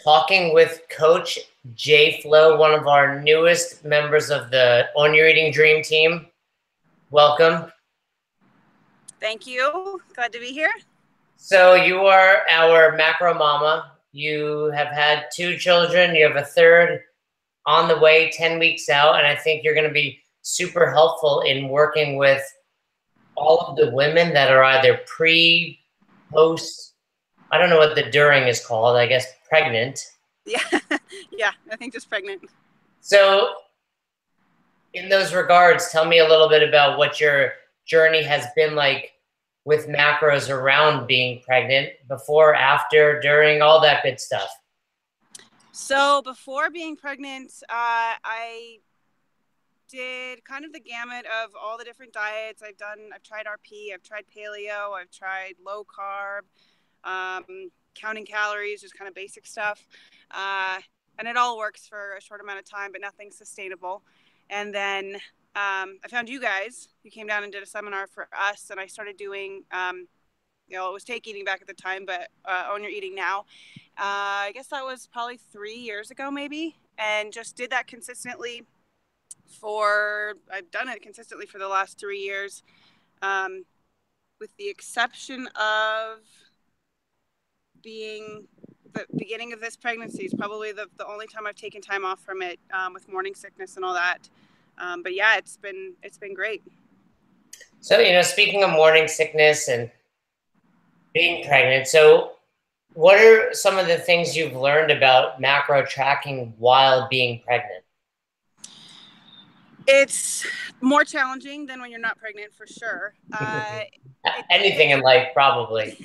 talking with Coach JFlo, one of our newest members of the On Your Eating Dream team. Welcome. Thank you. Glad to be here. So you are our macro mama. You have had 2 children. You have a third on the way, 10 weeks out. And I think you're going to be super helpful in working with all of the women that are either pre, post, I don't know what the during is called, I guess pregnant. Yeah, yeah, I think just pregnant. So in those regards, tell me a little bit about what your journey has been like with macros around being pregnant, before, after, during, all that good stuff. So before being pregnant, I did kind of the gamut of all the different diets. I've tried RP, I've tried paleo, I've tried low carb, counting calories, just kind of basic stuff. And it all works for a short amount of time, but nothing sustainable. And then I found you guys. You came down and did a seminar for us, and I started doing, it was Take Eating back at the time, but On Your Eating now. I guess that was probably 3 years ago, maybe, and just did that consistently I've done it consistently for the last 3 years, with the exception of being the beginning of this pregnancy is probably the only time I've taken time off from it, with morning sickness and all that. But yeah, it's been great. So, speaking of morning sickness and being pregnant, so what are some of the things you've learned about macro tracking while being pregnant? It's more challenging than when you're not pregnant, for sure. Anything in life, probably.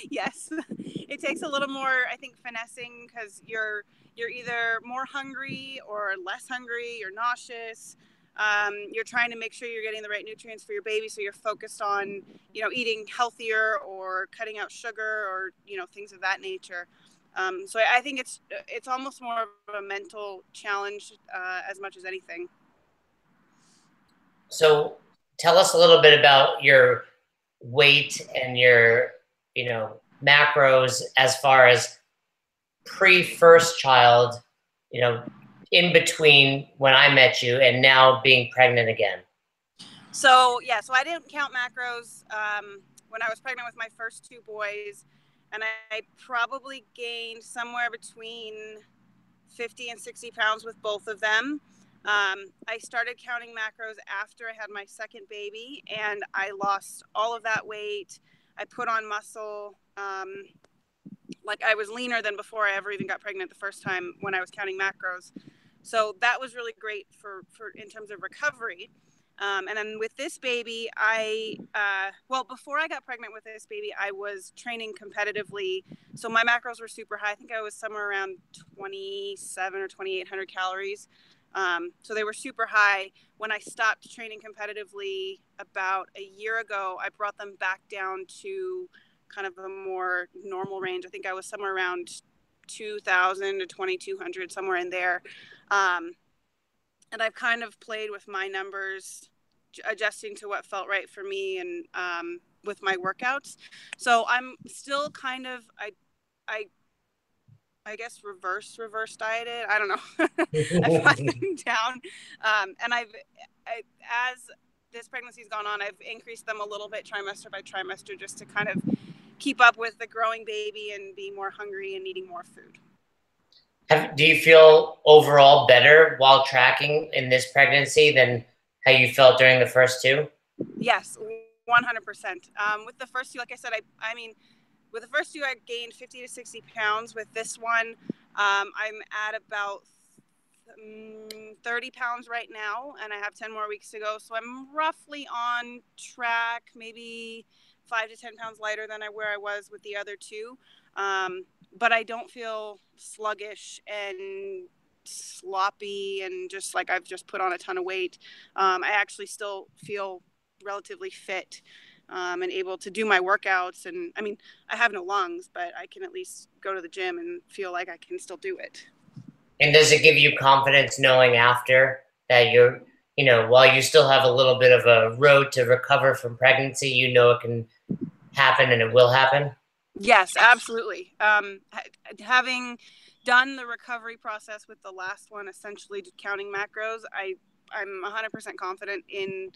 Yes. It takes a little more, I think, finessing, because you're either more hungry or less hungry, you're nauseous. You're trying to make sure you're getting the right nutrients for your baby, so you're focused on, eating healthier or cutting out sugar or, things of that nature. So I think it's almost more of a mental challenge as much as anything. So tell us a little bit about your weight and your, macros as far as pre-first child, in between when I met you and now being pregnant again. So I didn't count macros when I was pregnant with my first 2 boys, and I probably gained somewhere between 50 and 60 pounds with both of them. I started counting macros after I had my second baby, and I lost all of that weight. I put on muscle. I was leaner than before I ever even got pregnant the first time when I was counting macros. So that was really great for in terms of recovery. And then with this baby, before I got pregnant with this baby, I was training competitively. So my macros were super high. I think I was somewhere around 2,700 or 2,800 calories. So they were super high. When I stopped training competitively about a year ago, I brought them back down to kind of a more normal range. I think I was somewhere around 2,000 to 2,200, somewhere in there. And I've kind of played with my numbers, adjusting to what felt right for me and with my workouts. So I'm still kind of, I guess reverse dieted. I don't know. I've gotten down. And as this pregnancy's gone on, I've increased them a little bit trimester by trimester, just to kind of keep up with the growing baby and being more hungry and needing more food. Do you feel overall better while tracking in this pregnancy than how you felt during the first 2? Yes, 100%. With the first 2, like I said, with the first 2, I gained 50 to 60 pounds. With this one, I'm at about 30 pounds right now, and I have 10 more weeks to go. So I'm roughly on track, maybe 5 to 10 pounds lighter than where I was with the other 2. But I don't feel sluggish and sloppy and just like I've just put on a ton of weight. I actually still feel relatively fit. And able to do my workouts. And I have no lungs, but I can at least go to the gym and feel like I can still do it. And does it give you confidence knowing after that you're, while you still have a little bit of a road to recover from pregnancy, it can happen and it will happen? Yes, absolutely. Having done the recovery process with the last one, essentially counting macros, I'm 100% confident in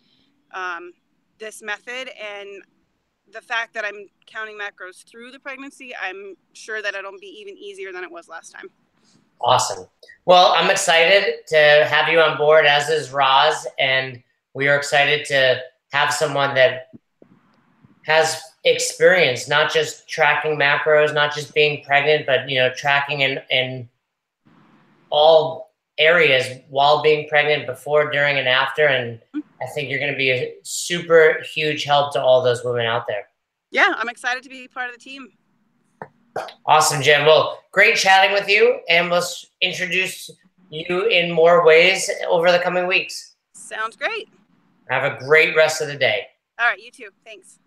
this method, and the fact that I'm counting macros through the pregnancy, I'm sure that it'll be even easier than it was last time. Awesome. Well, I'm excited to have you on board, as is Roz, and we are excited to have someone that has experience, not just tracking macros, not just being pregnant, but tracking in all areas while being pregnant, before, during, and after. And I think you're going to be a super huge help to all those women out there. Yeah, I'm excited to be part of the team. Awesome, Jen. Well, great chatting with you, and let's introduce you in more ways over the coming weeks. Sounds great. Have a great rest of the day. All right, you too. Thanks.